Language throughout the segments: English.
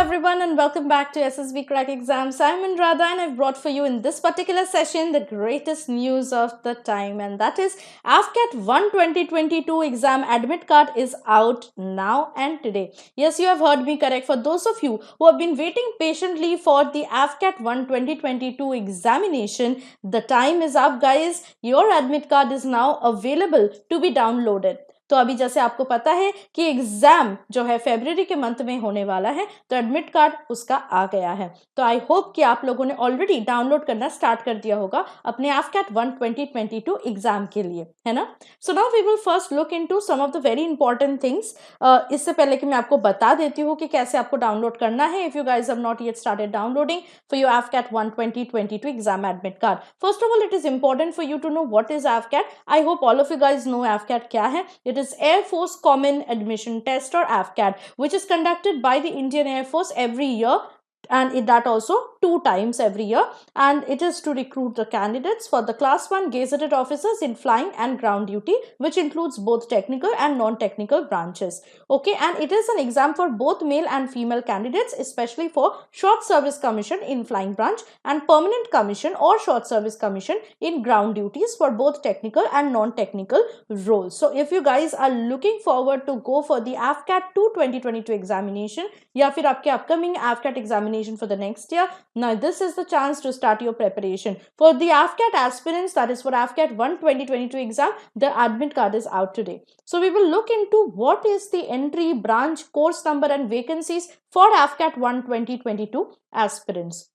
everyone and welcome back to SSBCrack exams. I'm Radha and I've brought for you in this particular session the greatest news of the time, and that is AFCAT 1 2022 exam admit card is out now and today. Yes, you have heard me correct. For those of you who have been waiting patiently for the AFCAT 1 2022 examination, the time is up, guys. Your admit card is now available to be downloaded. तो अभी जैसे आपको पता है कि exam जो है फरवरी के मंथ में होने वाला है, तो एडमिट कार्ड उसका आ गया है. तो आई होप कि आप लोगों ने ऑलरेडी डाउनलोड करना स्टार्ट कर दिया होगा अपने AFCAT 1 2022 एग्जाम के लिए, है ना. So now we will first look into some of the very important things. इससे पहले कि मैं आपको बता देती हूँ कि कैसे आपको डाउनलोड करना है. If you guys have not yet started downloading for your AFCAT 1 2022 exam admit card, first of all it is important for you to know what is AFCAT. I hope all of you guys know AFCAT क्या है. It is Air Force Common Admission Test or AFCAT, which is conducted by the Indian Air Force every year, and that also 2 times every year, and it is to recruit the candidates for the class 1 gazetted officers in flying and ground duty, which includes both technical and non-technical branches. Okay, and it is an exam for both male and female candidates, especially for short service commission in flying branch and permanent commission or short service commission in ground duties for both technical and non-technical roles. So if you guys are looking forward to go for the AFCAT 2 2022 examination या फिर आपके upcoming AFCAT examination for the next year, now this is the chance to start your preparation. For the AFCAT aspirants, that is for AFCAT 1 2022 exam, the admit card is out today. So we will look into what is the entry, branch, course number and vacancies for AFCAT 1 2022 aspirants.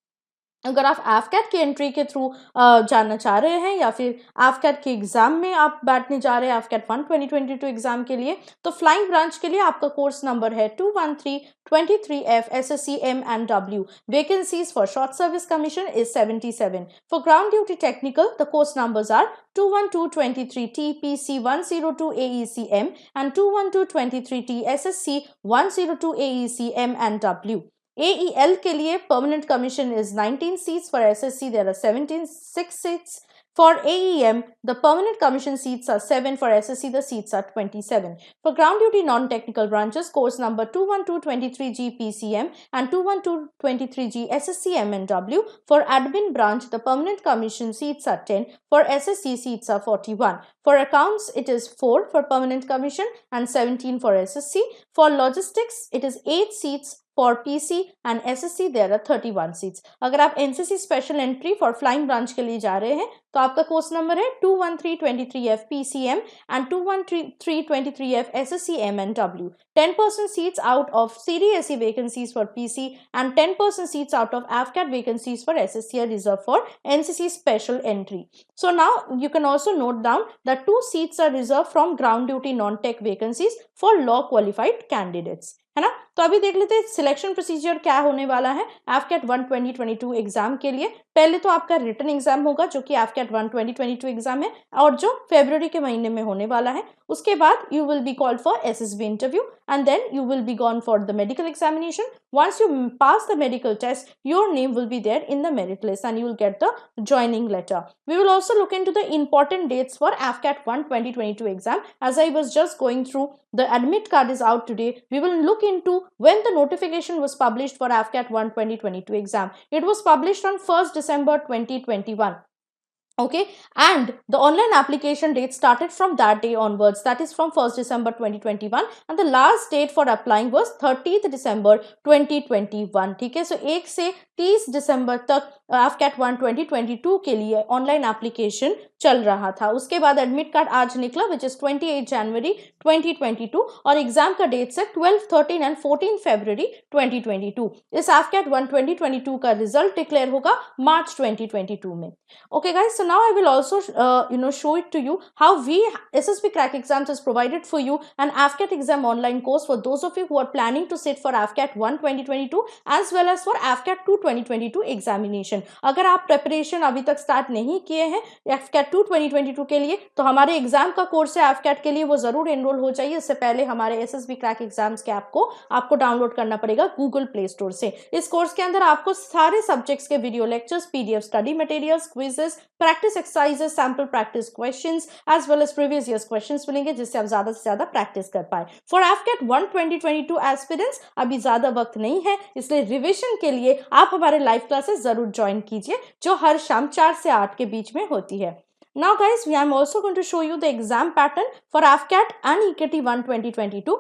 अगर आप AFCAT की entry के through जानना चाह रहे हैं या फिर AFCAT के एग्जाम में आप बैठने जा रहे हैं AFCAT 1 2022 एग्जाम के लिए, तो फ्लाइंग ब्रांच के लिए आपका कोर्स नंबर है 21323F SSC M and W. Vacancies for short service commission is 77. For ground duty technical, the course numbers are 21223T PC 102 AEC M and 21223T SSC 102 AEC M and W. AEL के लिए permanent commission is 19 seats. For SSC there are 6 seats. For AEM the permanent commission seats are 7. For SSC the seats are 27. For ground duty non-technical branches, course number 21223G PCM and 21223G SSC MNW. For admin branch the permanent commission seats are 10. For SSC seats are 41. For accounts it is 4 for permanent commission and 17 for SSC. For logistics it is 8 seats. For PC and SSC there are 31 seats. अगर आप NCC special entry for flying branch के लिए जा रहे हैं तो आपका course number है 21323F PCM and 21323F SSC MNW. 10% seats out of CDSE vacancies for PC and 10% seats out of AFCAT vacancies for SSC are reserved for NCC special entry. So now you can also note down that 2 seats are reserved from ground duty non-tech vacancies for law qualified candidates, है ना. तो अभी देख लेते हैं selection procedure क्या होने वाला है AFCAT 1 2022 एग्जाम के लिए. पहले तो आपका रिटन एग्जाम होगा जो कि AFCAT 1 2022 एग्जाम है और जो फरवरी के महीने में होने वाला है. उसके बाद you will be called for SSB interview and then you will be gone for the medical examination. Once you pass the medical test, your name will be there in the merit list and you will get the joining letter. We will also look into the important dates for AFCAT 1 2022 exam. As I was just going through, the admit card is out today. We will look into when the notification was published for AFCAT 1 2022 exam. It was published on 1st December 2021. Okay, and the online application date started from that day onwards, that is from 1st December 2021, and the last date for applying was 30th December 2021. ठीक है, so 1 से 30 दिसंबर तक AFCAT 1 2022 के लिए online application चल रहा था. उसके बाद एडमिट कार्ड आज निकला विच इज 28 जनवरी 2022 और एग्जाम का डेट्स है 12, 13 एंड 14 फरवरी 2022. इस AFCAT 1 2022 का रिजल्ट डिक्लेयर होगा मार्च 2022 में. Okay guys, so now I will also show it to you how SSBCrack exams has provided for you an AFCAT exam online course for those of you who are planning to sit for AFCAT 1 2022 as well as for AFCAT 2 2022 examination. अगर आप preparation अभी तक start नहीं किए हैं AFCAT 2 2022 के लिए, तो हमारे एग्जाम का कोर्स है AFCAT के लिए, वो जरूर एनरोल हो जाइए। इससे पहले हमारे SSB क्रैक एग्जाम्स के ऐप को आपको डाउनलोड करना पड़ेगा गूगल प्ले स्टोर से। इस कोर्स के अंदर आपको सारे सब्जेक्ट्स के video lectures, PDF study materials, quizzes, practice exercises, sample practice questions as well as previous years questions मिलेंगे, जिससे आप ज्यादा से ज्यादा प्रैक्टिस कर पाए। फॉर AFCAT 1 2022 एस्पिरेंट्स अभी ज्यादा वक्त नहीं है, इसलिए रिविजन के लिए आप हमारे लाइव क्लासेस जरूर ज्वाइन कीजिए, जो हर शाम 4 से 8 के बीच में होती है। Now guys, I am also going to show you the exam pattern for AFCAT and EKT 1 2022.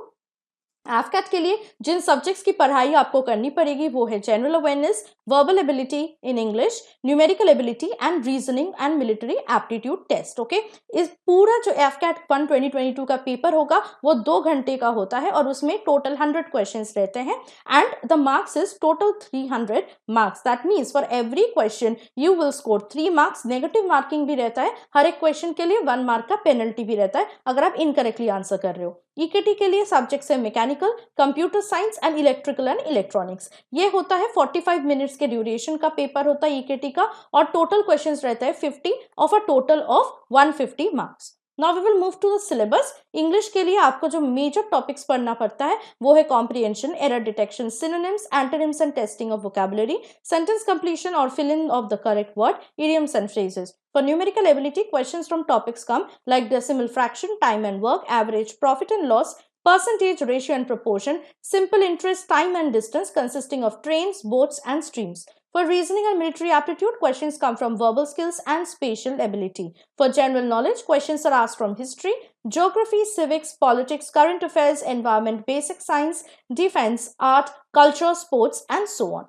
AFCAT के लिए जिन सब्जेक्ट्स की पढ़ाई आपको करनी पड़ेगी वो है general awareness, verbal ability in English, numerical ability and reasoning and military aptitude test. Okay, इस पूरा जो AFCAT 1 2022 का पेपर होगा वो 2 घंटे का होता है और उसमें टोटल 100 क्वेश्चंस रहते हैं and the marks is total 300 marks. That means for every question you will score 3 marks. Negative marking भी रहता है, हर एक क्वेश्चन के लिए 1 मार्क का पेनल्टी भी रहता है अगर आप इनकरेक्टली आंसर कर रहे हो। EKT के लिए सब्जेक्ट्स है mechanical, computer science and electrical and electronics. ये होता है 45 मिनट्स के ड्यूरेशन का पेपर होता है EKT का और टोटल क्वेश्चंस रहता है 50 of a total of 150 marks. Now we will move to the syllabus. English के लिए आपको जो मेजर टॉपिक्स पढ़ना पड़ता है वो है comprehension, error detection, synonyms, antonyms and testing of vocabulary, sentence completion और fill in of the correct word, idioms and phrases. For numerical ability, questions from topics come like decimal fraction, time and work, average, profit and loss, percentage, ratio and proportion, simple interest, time and distance consisting of trains, boats and streams. For reasoning and military aptitude, questions come from verbal skills and spatial ability. For general knowledge, questions are asked from history, geography, civics, politics, current affairs, environment, basic science, defense, art, culture, sports and so on.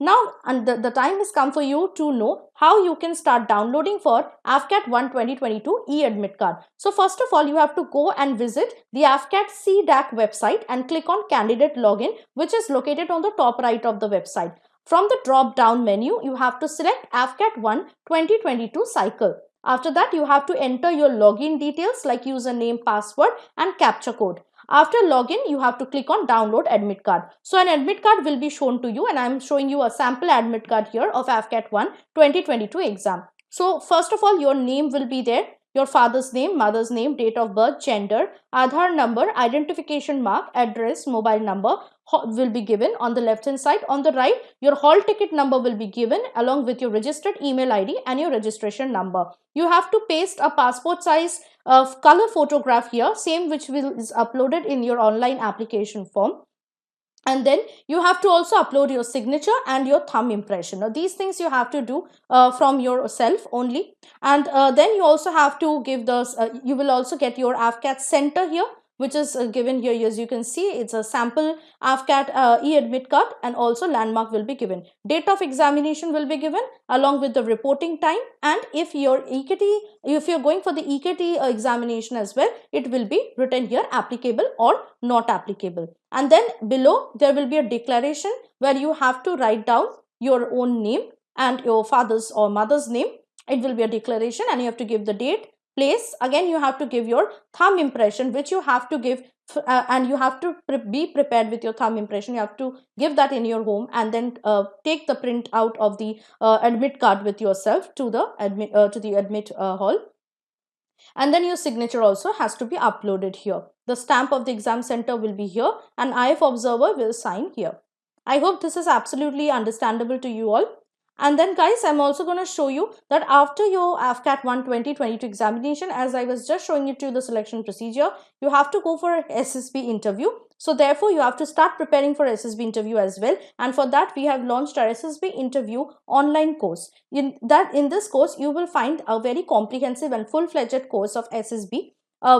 Now, and the time has come for you to know how you can start downloading for AFCAT 1 2022 e-admit card. So first of all, you have to go and visit the AFCAT CDAC website and click on candidate login, which is located on the top right of the website. From the drop down menu, you have to select AFCAT 1 2022 cycle. After that, you have to enter your login details like username, password and captcha code. After login, you have to click on download admit card. So an admit card will be shown to you and I am showing you a sample admit card here of AFCAT 1 2022 exam. So first of all, your name will be there. Your father's name, mother's name, date of birth, gender, Aadhaar number, identification mark, address, mobile number will be given on the left hand side. On the right, your hall ticket number will be given along with your registered email ID and your registration number. You have to paste a passport size color photograph here, same which is uploaded in your online application form. And then you have to also upload your signature and your thumb impression. Now these things you have to do from yourself only. And then you also have to give those, you will also get your AFCAT center here, which is given here. As you can see, it's a sample AFCAT e-admit card and also landmark will be given. Date of examination will be given along with the reporting time. And if you're going for the EKT examination as well, it will be written here applicable or not applicable. And then below there will be a declaration where you have to write down your own name and your father's or mother's name. It will be a declaration and you have to give the date, place. Again, you have to give your thumb impression, which you have to give and you have to be prepared with your thumb impression. You have to give that in your home and then take the print out of the admit card with yourself to the admit hall. And then your signature also has to be uploaded here. The stamp of the exam center will be here and IF observer will sign here. I hope this is absolutely understandable to you all. And then guys, I'm also going to show you that after your AFCAT 1 2022 examination, as I was just showing you to the selection procedure, you have to go for an SSB interview. So therefore, you have to start preparing for SSB interview as well. And for that, we have launched our SSB interview online course. In this course, you will find a very comprehensive and full-fledged course of SSB.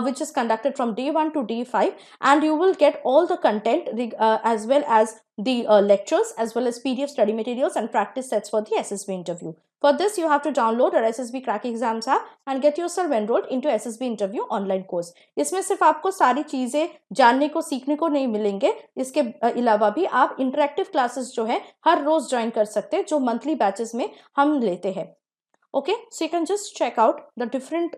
Which is conducted from day 1 to day 5, and you will get all the content as well as the lectures as well as PDF study materials and practice sets for the SSB interview. For this, you have to download our SSB Crack Exams app and get yourself enrolled into SSB Interview online course. इसमें सिर्फ आपको सारी चीजें जानने को सीखने को नहीं मिलेंगे, इसके अलावा भी आप इंटरेक्टिव क्लासेस जो है हर रोज ज्वाइन कर सकते हैं, जो मंथली बैचेस में हम लेते हैं. Okay, so you can just check out the different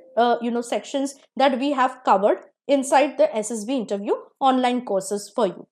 sections that we have covered inside the SSB interview online courses for you.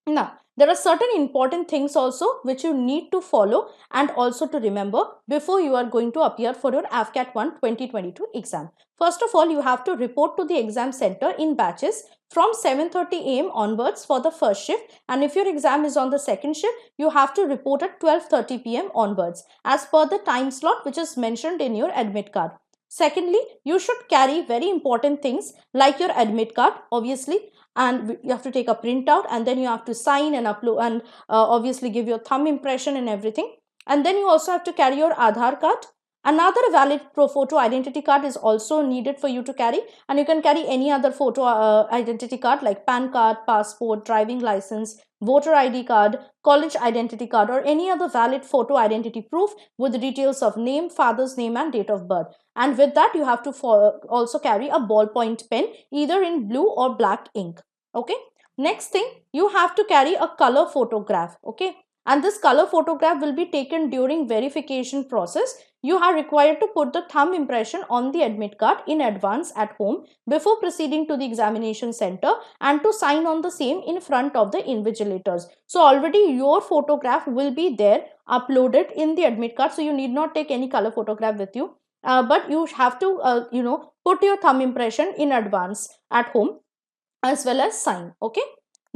Now, There are certain important things also which you need to follow and also to remember before you are going to appear for your AFCAT 1 2022 exam. First of all, you have to report to the exam center in batches from 7:30 a.m. onwards for the first shift, and if your exam is on the second shift, you have to report at 12:30 p.m. onwards as per the time slot which is mentioned in your admit card. Secondly, you should carry very important things like your admit card, obviously, and you have to take a printout, and then you have to sign and upload and obviously give your thumb impression and everything. And then you also have to carry your Aadhaar card. Another valid photo identity card is also needed for you to carry, and you can carry any other photo identity card like PAN card, passport, driving license, voter ID card, college identity card, or any other valid photo identity proof with details of name, father's name, and date of birth. And with that, you have to also carry a ballpoint pen either in blue or black ink. Okay. Next thing, you have to carry a color photograph. Okay. And this color photograph will be taken during verification process. You are required to put the thumb impression on the admit card in advance at home before proceeding to the examination center, and to sign on the same in front of the invigilators. So already your photograph will be there uploaded in the admit card, so you need not take any color photograph with you. But you have to put your thumb impression in advance at home as well as sign. Okay.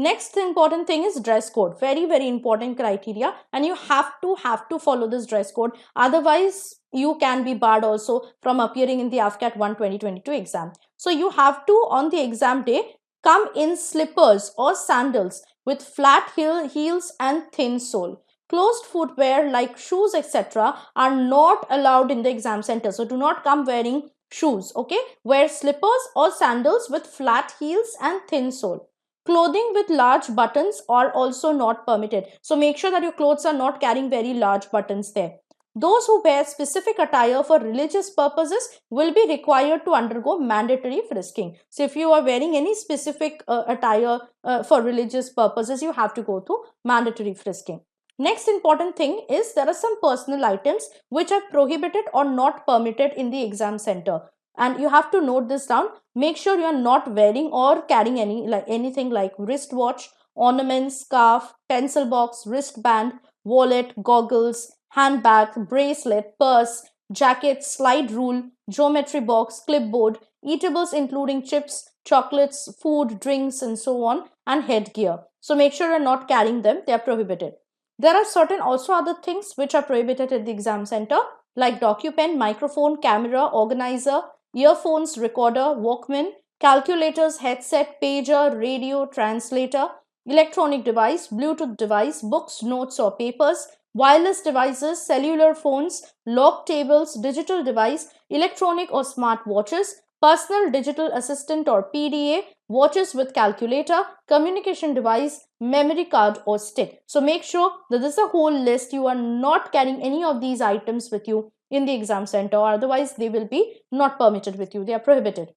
Next important thing is dress code. Very important criteria, and you have to follow this dress code. Otherwise, you can be barred also from appearing in the AFCAT 1 2022 exam. So you have to, on the exam day, come in slippers or sandals with flat heels and thin sole. Closed footwear like shoes, etc. are not allowed in the exam center. So do not come wearing shoes. Okay. Wear slippers or sandals with flat heels and thin sole. Clothing with large buttons are also not permitted. So make sure that your clothes are not carrying very large buttons there. Those who wear specific attire for religious purposes will be required to undergo mandatory frisking. So if you are wearing any specific attire for religious purposes, you have to go through mandatory frisking. Next important thing is there are some personal items which are prohibited or not permitted in the exam center. And you have to note this down. Make sure you are not wearing or carrying anything like wristwatch, ornaments, scarf, pencil box, wristband, wallet, goggles, handbag, bracelet, purse, jacket, slide rule, geometry box, clipboard, eatables including chips, chocolates, food, drinks, and so on, and headgear. So make sure you're not carrying them. They are prohibited. There are certain also other things which are prohibited at the exam center, like DocuPen, microphone, camera, organizer, earphones, recorder, Walkman, calculators, headset, pager, radio, translator, electronic device, Bluetooth device, books, notes or papers, wireless devices, cellular phones, log tables, digital device, electronic or smart watches, personal digital assistant or PDA, watches with calculator, communication device, memory card or stick. So make sure that this is a whole list. You are not carrying any of these items with you in the exam center, or otherwise they will be not permitted with you. They are prohibited.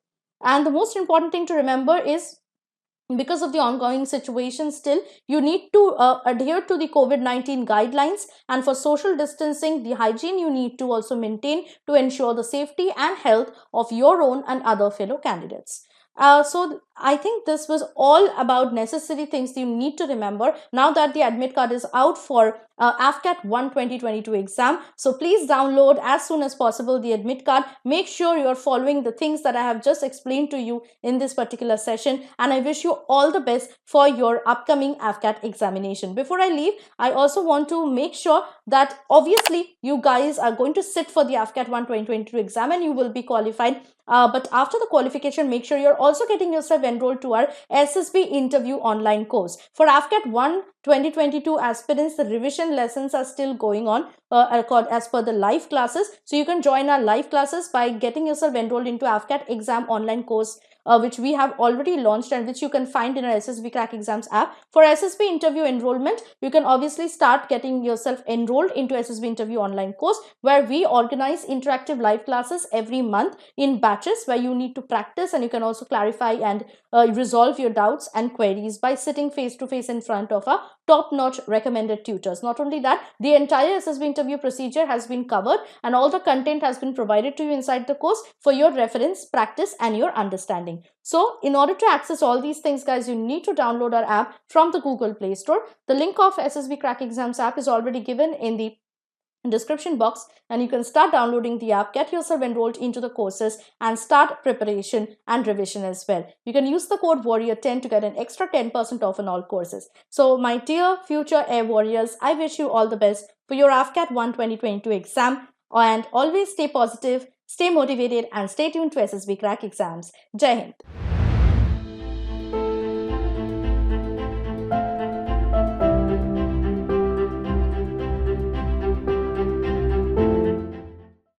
And the most important thing to remember is, because of the ongoing situation still, you need to adhere to the COVID-19 guidelines, and for social distancing, the hygiene you need to also maintain to ensure the safety and health of your own and other fellow candidates. So I think this was all about necessary things you need to remember now that the admit card is out for AFCAT 1 2022 exam. So please download as soon as possible the admit card. Make sure you are following the things that I have just explained to you in this particular session, and I wish you all the best for your upcoming AFCAT examination. Before I leave, I also want to make sure that obviously you guys are going to sit for the AFCAT 1 2022 exam and you will be qualified. But after the qualification, make sure you're also getting yourself enrolled to our SSB Interview online course. For AFCAT 1 2022 aspirants, the revision lessons are still going on as per the live classes. So you can join our live classes by getting yourself enrolled into AFCAT exam online course, which we have already launched and which you can find in our SSBCrack exams app. For SSB interview enrollment, you can obviously start getting yourself enrolled into SSB interview online course, where we organize interactive live classes every month in batches, where you need to practice and you can also clarify and resolve your doubts and queries by sitting face to face in front of a top-notch recommended tutors. Not only that, the entire SSB interview procedure has been covered and all the content has been provided to you inside the course for your reference, practice and your understanding. understanding. So in order to access all these things, guys, you need to download our app from the Google Play Store. The link of SSB Crack Exams app is already given in the description box, and you can start downloading the app, get yourself enrolled into the courses, and start preparation and revision as well. You can use the code warrior10 to get an extra 10% off on all courses. So my dear future air warriors, I wish you all the best for your AFCAT 1 2022 exam, and always stay positive, stay motivated, and stay tuned to SSB Crack Exams. Jai Hind.